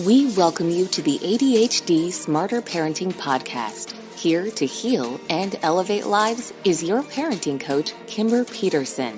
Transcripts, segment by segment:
We welcome you to the ADHD Smarter Parenting Podcast. Here to heal and elevate lives is your parenting coach, Kimber Peterson.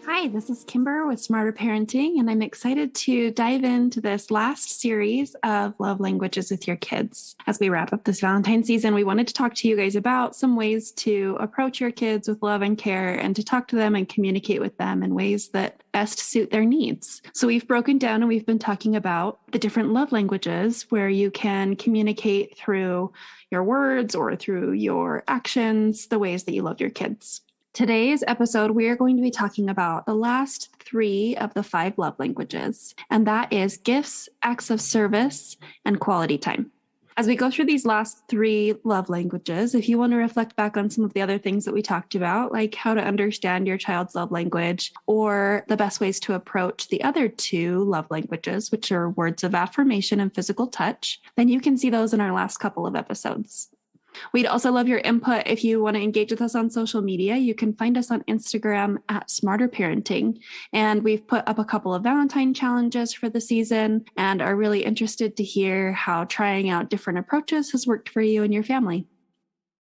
Hi, this is Kimber with Smarter Parenting, and I'm excited to dive into this last series of love languages with your kids. As we wrap up this Valentine's season, we wanted to talk to you guys about some ways to approach your kids with love and care and to talk to them and communicate with them in ways that best suit their needs. So we've broken down and we've been talking about the different love languages where you can communicate through your words or through your actions, the ways that you love your kids. Today's episode, we are going to be talking about the last 3 of the 5 love languages, and that is gifts, acts of service, and quality time. As we go through these last 3 love languages, if you want to reflect back on some of the other things that we talked about, like how to understand your child's love language, or the best ways to approach the other 2 love languages, which are words of affirmation and physical touch, then you can see those in our last couple of episodes. We'd also love your input. If you want to engage with us on social media, you can find us on Instagram at Smarter Parenting. And we've put up a couple of Valentine challenges for the season and are really interested to hear how trying out different approaches has worked for you and your family.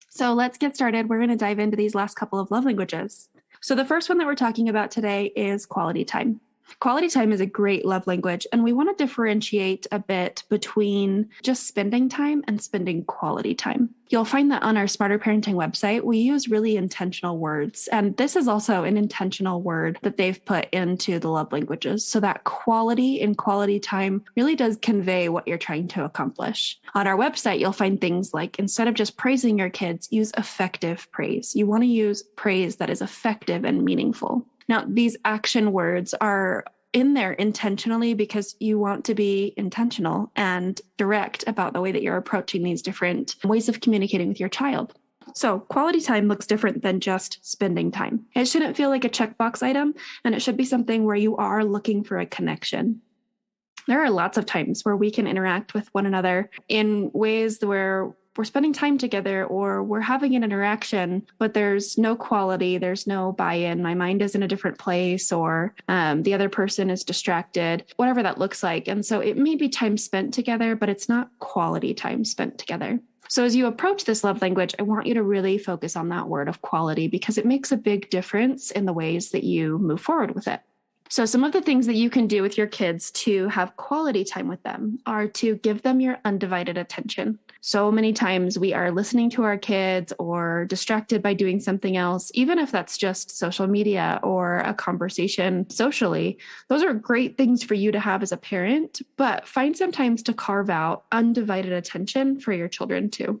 So let's get started. We're going to dive into these last couple of love languages. So the first one that we're talking about today is quality time. Quality time is a great love language, and we want to differentiate a bit between just spending time and spending quality time. You'll find that on our Smarter Parenting website, we use really intentional words, and this is also an intentional word that they've put into the love languages. So that quality in quality time really does convey what you're trying to accomplish. On our website, you'll find things like, instead of just praising your kids, use effective praise. You want to use praise that is effective and meaningful. Now, these action words are in there intentionally because you want to be intentional and direct about the way that you're approaching these different ways of communicating with your child. So quality time looks different than just spending time. It shouldn't feel like a checkbox item, and it should be something where you are looking for a connection. There are lots of times where we can interact with one another in ways where we're spending time together or we're having an interaction, but there's no quality, there's no buy-in. My mind is in a different place, or the other person is distracted, whatever that looks like. And so it may be time spent together, but it's not quality time spent together. So as you approach this love language, I want you to really focus on that word of quality because it makes a big difference in the ways that you move forward with it. So some of the things that you can do with your kids to have quality time with them are to give them your undivided attention. So many times we are listening to our kids or distracted by doing something else, even if that's just social media or a conversation socially. Those are great things for you to have as a parent, but find some times to carve out undivided attention for your children too.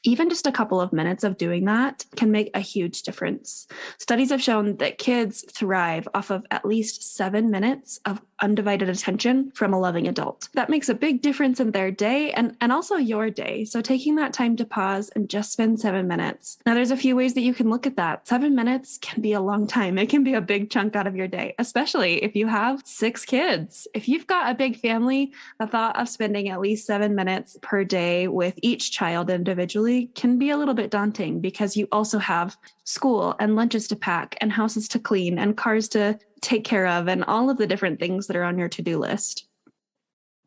Even just a couple of minutes of doing that can make a huge difference. Studies have shown that kids thrive off of at least 7 minutes of undivided attention from a loving adult. That makes a big difference in their day and also your day. So taking that time to pause and just spend 7 minutes. Now, there's a few ways that you can look at that. 7 minutes can be a long time. It can be a big chunk out of your day, especially if you have 6 kids. If you've got a big family, the thought of spending at least 7 minutes per day with each child individually can be a little bit daunting because you also have school and lunches to pack and houses to clean and cars to take care of and all of the different things that are on your to-do list.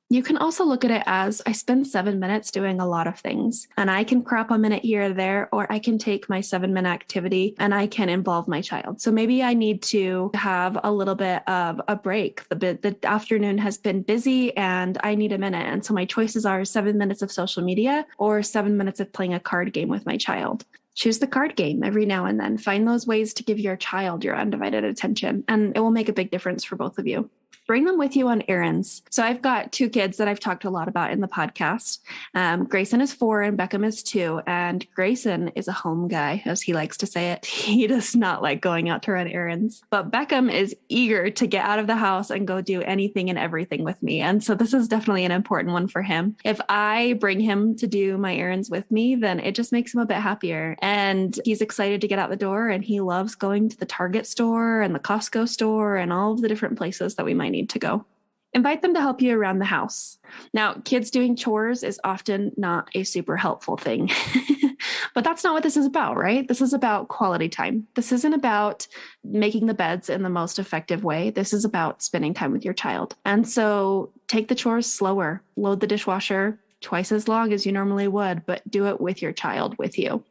You can also look at it as I spend 7 minutes doing a lot of things and I can crop a minute here or there, or I can take my 7-minute activity and I can involve my child. So maybe I need to have a little bit of a break. The afternoon has been busy and I need a minute. And so my choices are 7 minutes of social media or 7 minutes of playing a card game with my child. Choose the card game every now and then. Find those ways to give your child your undivided attention, and it will make a big difference for both of you. Bring them with you on errands. So I've got 2 kids that I've talked a lot about in the podcast. Grayson is 4 and Beckham is 2. And Grayson is a home guy, as he likes to say it. He does not like going out to run errands. But Beckham is eager to get out of the house and go do anything and everything with me. And so this is definitely an important one for him. If I bring him to do my errands with me, then it just makes him a bit happier. And he's excited to get out the door, and he loves going to the Target store and the Costco store and all of the different places that we might need to go. Invite them to help you around the house. Now, kids doing chores is often not a super helpful thing, But that's not what this is about, right? This is about quality time. This isn't about making the beds in the most effective way. This is about spending time with your child. And so take the chores slower, load the dishwasher twice as long as you normally would, but do it with your child with you.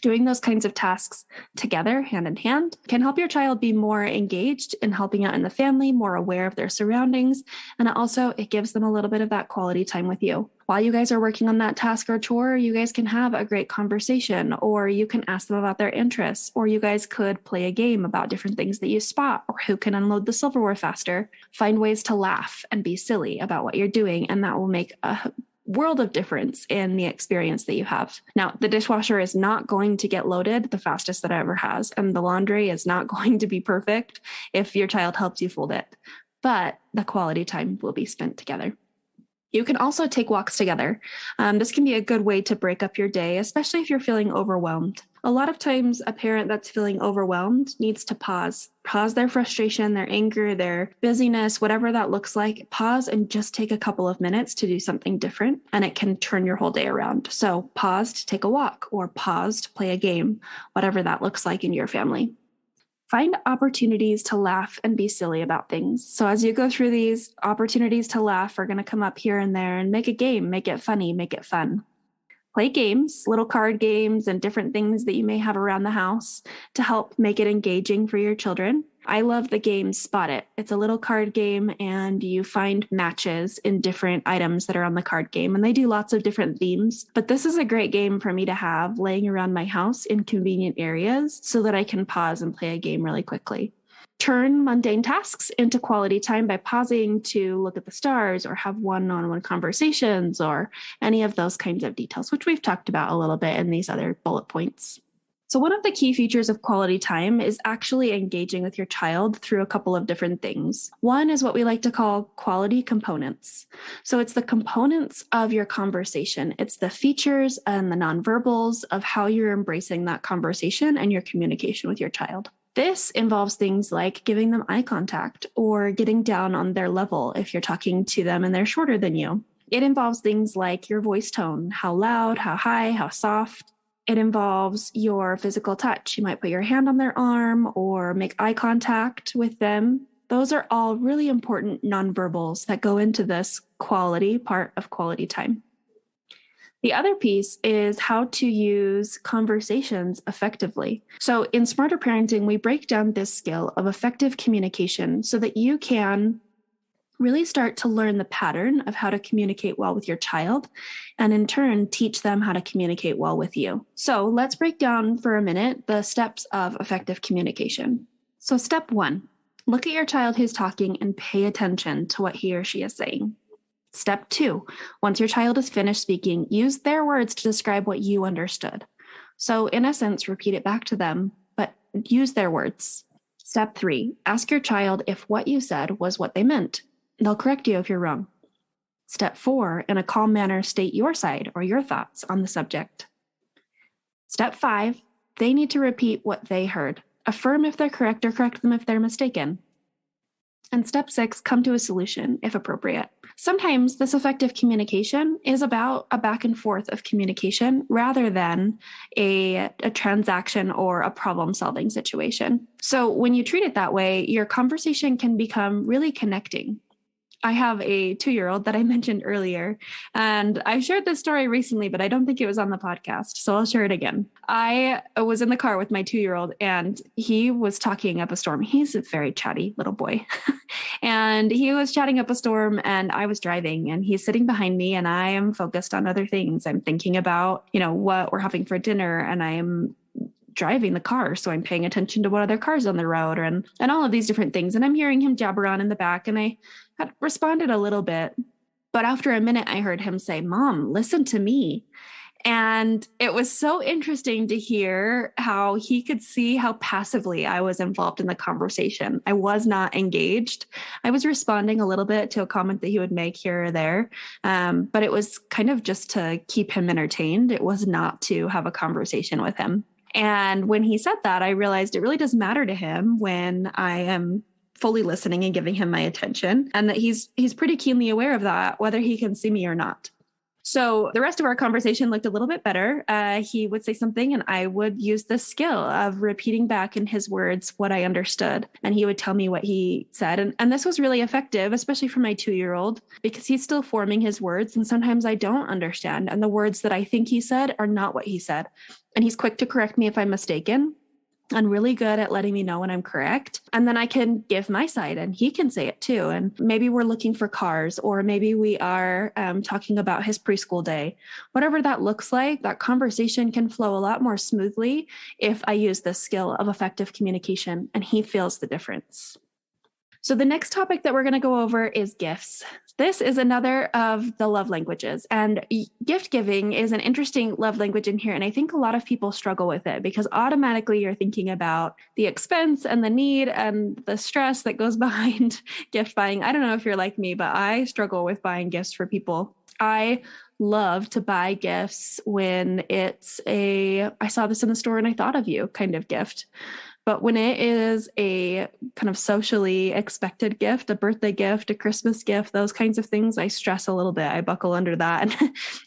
Doing those kinds of tasks together, hand in hand, can help your child be more engaged in helping out in the family, more aware of their surroundings. And it gives them a little bit of that quality time with you. While you guys are working on that task or chore, you guys can have a great conversation, or you can ask them about their interests, or you guys could play a game about different things that you spot, or who can unload the silverware faster. Find ways to laugh and be silly about what you're doing, and that will make a world of difference in the experience that you have. Now, the dishwasher is not going to get loaded the fastest that it ever has, and the laundry is not going to be perfect if your child helps you fold it, but the quality time will be spent together. You can also take walks together. This can be a good way to break up your day, especially if you're feeling overwhelmed. A lot of times, a parent that's feeling overwhelmed needs to pause their frustration, their anger, their busyness, whatever that looks like. Pause and just take a couple of minutes to do something different, and it can turn your whole day around. So pause to take a walk, or pause to play a game, whatever that looks like in your family. Find opportunities to laugh and be silly about things. So as you go through these, opportunities to laugh are going to come up here and there, and make a game, make it funny, make it fun. Play games, little card games, and different things that you may have around the house to help make it engaging for your children. I love the game Spot It. It's a little card game, and you find matches in different items that are on the card game, and they do lots of different themes. But this is a great game for me to have laying around my house in convenient areas so that I can pause and play a game really quickly. Turn mundane tasks into quality time by pausing to look at the stars, or have one-on-one conversations, or any of those kinds of details, which we've talked about a little bit in these other bullet points. So one of the key features of quality time is actually engaging with your child through a couple of different things. One is what we like to call quality components. So it's the components of your conversation. It's the features and the nonverbals of how you're embracing that conversation and your communication with your child. This involves things like giving them eye contact, or getting down on their level if you're talking to them and they're shorter than you. It involves things like your voice tone, how loud, how high, how soft. It involves your physical touch. You might put your hand on their arm or make eye contact with them. Those are all really important nonverbals that go into this quality part of quality time. The other piece is how to use conversations effectively. So in Smarter Parenting, we break down this skill of effective communication so that you can really start to learn the pattern of how to communicate well with your child, and in turn, teach them how to communicate well with you. So let's break down for a minute the steps of effective communication. So step 1, look at your child who's talking and pay attention to what he or she is saying. Step 2, once your child is finished speaking, use their words to describe what you understood. So in essence, repeat it back to them, but use their words. Step 3, ask your child if what you said was what they meant. They'll correct you if you're wrong. Step 4, in a calm manner, state your side or your thoughts on the subject. Step 5, they need to repeat what they heard. Affirm if they're correct or correct them if they're mistaken. And step 6, come to a solution if appropriate. Sometimes this effective communication is about a back and forth of communication rather than a transaction or a problem-solving situation. So when you treat it that way, your conversation can become really connecting. I have a 2-year-old that I mentioned earlier, and I've shared this story recently, but I don't think it was on the podcast, so I'll share it again. I was in the car with my 2-year-old, and he was talking up a storm. He's a very chatty little boy, and he was chatting up a storm, and I was driving, and he's sitting behind me, and I am focused on other things. I'm thinking about, what we're having for dinner, and I am driving the car, so I'm paying attention to what other cars on the road and all of these different things. And I'm hearing him jabber on in the back, and I had responded a little bit. But after a minute, I heard him say, "Mom, listen to me." And it was so interesting to hear how he could see how passively I was involved in the conversation. I was not engaged. I was responding a little bit to a comment that he would make here or there. But it was kind of just to keep him entertained. It was not to have a conversation with him. And when he said that, I realized it really does matter to him when I am fully listening and giving him my attention, and that he's pretty keenly aware of that, whether he can see me or not. So the rest of our conversation looked a little bit better. He would say something and I would use the skill of repeating back in his words what I understood. And he would tell me what he said. And this was really effective, especially for my 2-year-old, because he's still forming his words. And sometimes I don't understand. And the words that I think he said are not what he said. And he's quick to correct me if I'm mistaken. And really good at letting me know when I'm correct. And then I can give my side and he can say it too. And maybe we're looking for cars, or maybe we are talking about his preschool day. Whatever that looks like, that conversation can flow a lot more smoothly if I use this skill of effective communication and he feels the difference. So the next topic that we're going to go over is gifts. This is another of the love languages, and gift giving is an interesting love language in here. And I think a lot of people struggle with it because automatically you're thinking about the expense and the need and the stress that goes behind gift buying. I don't know if you're like me, but I struggle with buying gifts for people. I love to buy gifts when it's I saw this in the store and I thought of you kind of gift. But when it is a kind of socially expected gift, a birthday gift, a Christmas gift, those kinds of things, I stress a little bit. I buckle under that.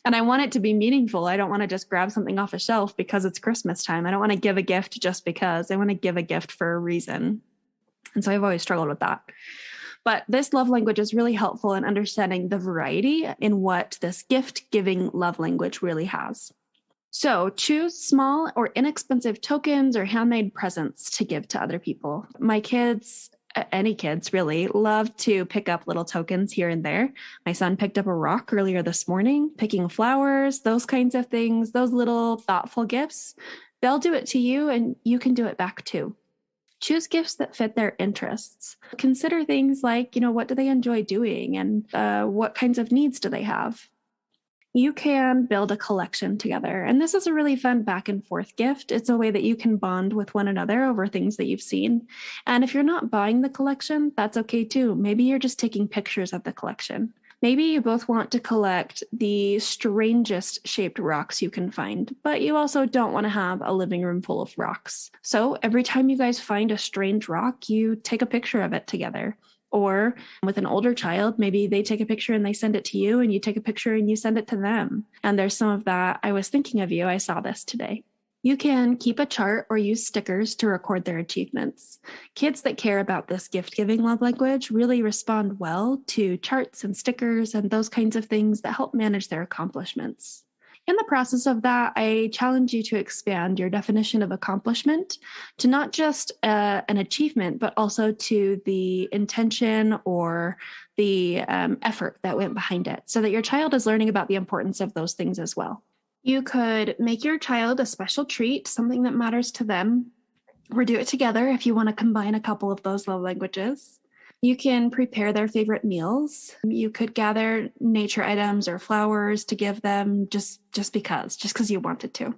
And I want it to be meaningful. I don't want to just grab something off a shelf because it's Christmas time. I don't want to give a gift just because. I want to give a gift for a reason. And so I've always struggled with that. But this love language is really helpful in understanding the variety in what this gift-giving love language really has. So choose small or inexpensive tokens or handmade presents to give to other people. My kids, any kids really, love to pick up little tokens here and there. My son picked up a rock earlier this morning, picking flowers, those kinds of things, those little thoughtful gifts. They'll do it to you and you can do it back too. Choose gifts that fit their interests. Consider things like, what do they enjoy doing and what kinds of needs do they have? You can build a collection together. And this is a really fun back and forth gift. It's a way that you can bond with one another over things that you've seen. And if you're not buying the collection, that's okay too. Maybe you're just taking pictures of the collection. Maybe you both want to collect the strangest shaped rocks you can find, but you also don't want to have a living room full of rocks. So every time you guys find a strange rock, you take a picture of it together. Or with an older child, maybe they take a picture and they send it to you, and you take a picture and you send it to them. And there's some of that. I was thinking of you. I saw this today. You can keep a chart or use stickers to record their achievements. Kids that care about this gift-giving love language really respond well to charts and stickers and those kinds of things that help manage their accomplishments. In the process of that, I challenge you to expand your definition of accomplishment to not just an achievement, but also to the intention or the effort that went behind it, so that your child is learning about the importance of those things as well. You could make your child a special treat, something that matters to them, or do it together if you want to combine a couple of those love languages. You can prepare their favorite meals. You could gather nature items or flowers to give them just because you wanted to.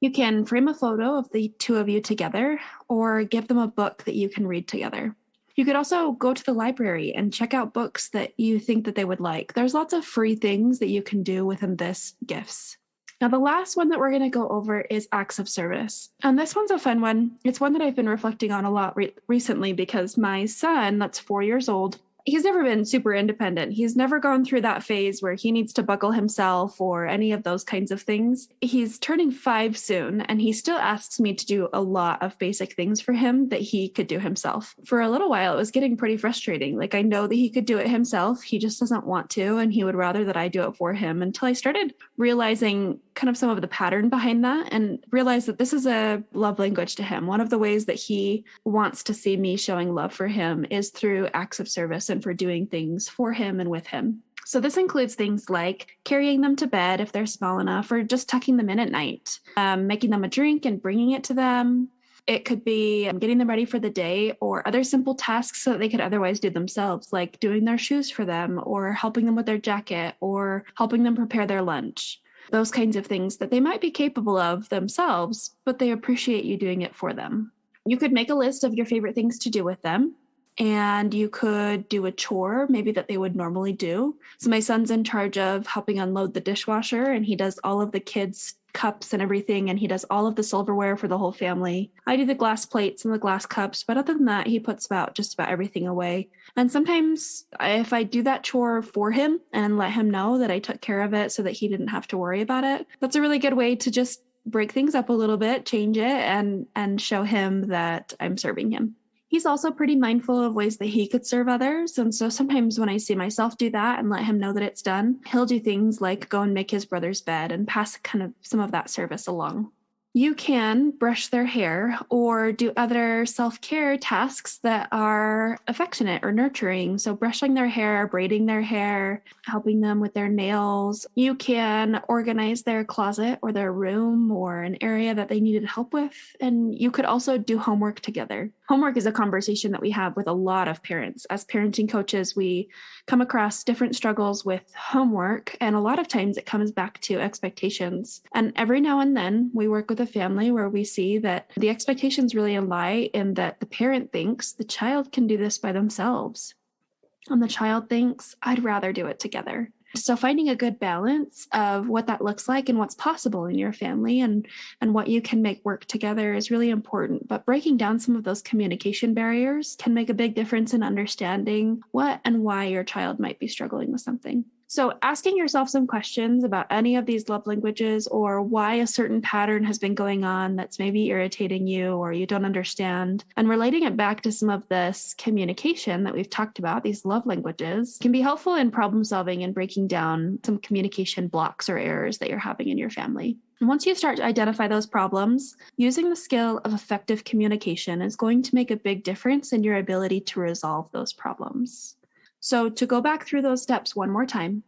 You can frame a photo of the two of you together or give them a book that you can read together. You could also go to the library and check out books that you think that they would like. There's lots of free things that you can do within this gifts. Now, the last one that we're going to go over is acts of service. And this one's a fun one. It's one that I've been reflecting on a lot recently because my son, that's 4 years old, he's never been super independent. He's never gone through that phase where he needs to buckle himself or any of those kinds of things. He's turning 5 soon, and he still asks me to do a lot of basic things for him that he could do himself. For a little while, it was getting pretty frustrating. Like, I know that he could do it himself. He just doesn't want to, and he would rather that I do it for him, until I started realizing kind of some of the pattern behind that and realized that this is a love language to him. One of the ways that he wants to see me showing love for him is through acts of service and for doing things for him and with him. So this includes things like carrying them to bed if they're small enough, or just tucking them in at night, making them a drink and bringing it to them. It could be getting them ready for the day, or other simple tasks that they could otherwise do themselves, like doing their shoes for them, or helping them with their jacket, or helping them prepare their lunch. Those kinds of things that they might be capable of themselves, but they appreciate you doing it for them. You could make a list of your favorite things to do with them, and you could do a chore maybe that they would normally do. So my son's in charge of helping unload the dishwasher, and he does all of the kids' cups and everything, and he does all of the silverware for the whole family. I do the glass plates and the glass cups, but other than that, he puts just about everything away. And sometimes if I do that chore for him and let him know that I took care of it so that he didn't have to worry about it, that's a really good way to just break things up a little bit, change it, and show him that I'm serving him. He's also pretty mindful of ways that he could serve others. And so sometimes when I see myself do that and let him know that it's done, he'll do things like go and make his brother's bed and pass kind of some of that service along. You can brush their hair or do other self-care tasks that are affectionate or nurturing. So brushing their hair, braiding their hair, helping them with their nails. You can organize their closet or their room or an area that they needed help with. And you could also do homework together. Homework is a conversation that we have with a lot of parents. As parenting coaches, we come across different struggles with homework, and a lot of times it comes back to expectations. And every now and then we work with a family where we see that the expectations really lie in that the parent thinks the child can do this by themselves, and the child thinks, I'd rather do it together. So finding a good balance of what that looks like and what's possible in your family and what you can make work together is really important. But breaking down some of those communication barriers can make a big difference in understanding what and why your child might be struggling with something. So asking yourself some questions about any of these love languages or why a certain pattern has been going on that's maybe irritating you or you don't understand, and relating it back to some of this communication that we've talked about, these love languages, can be helpful in problem solving and breaking down some communication blocks or errors that you're having in your family. And once you start to identify those problems, using the skill of effective communication is going to make a big difference in your ability to resolve those problems. So to go back through those steps one more time,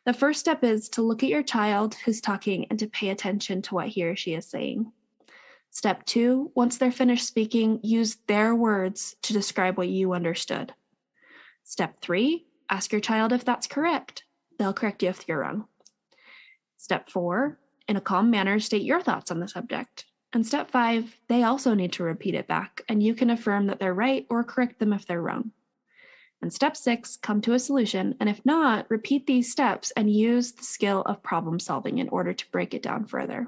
the first step is to look at your child who's talking and to pay attention to what he or she is saying. Step 2, once they're finished speaking, use their words to describe what you understood. Step 3, ask your child if that's correct. They'll correct you if you're wrong. Step 4, in a calm manner, state your thoughts on the subject. And step 5, they also need to repeat it back, and you can affirm that they're right or correct them if they're wrong. And step 6, come to a solution. And if not, repeat these steps and use the skill of problem solving in order to break it down further.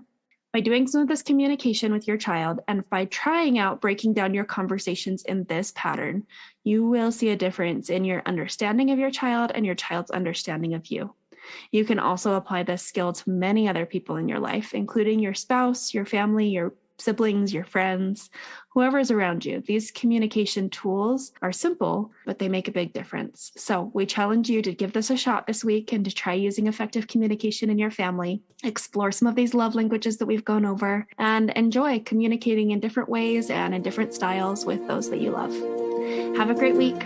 By doing some of this communication with your child and by trying out breaking down your conversations in this pattern, you will see a difference in your understanding of your child and your child's understanding of you. You can also apply this skill to many other people in your life, including your spouse, your family, your siblings, your friends, whoever is around you. These communication tools are simple, but they make a big difference. So we challenge you to give this a shot this week and to try using effective communication in your family, explore some of these love languages that we've gone over, and enjoy communicating in different ways and in different styles with those that you love. Have a great week.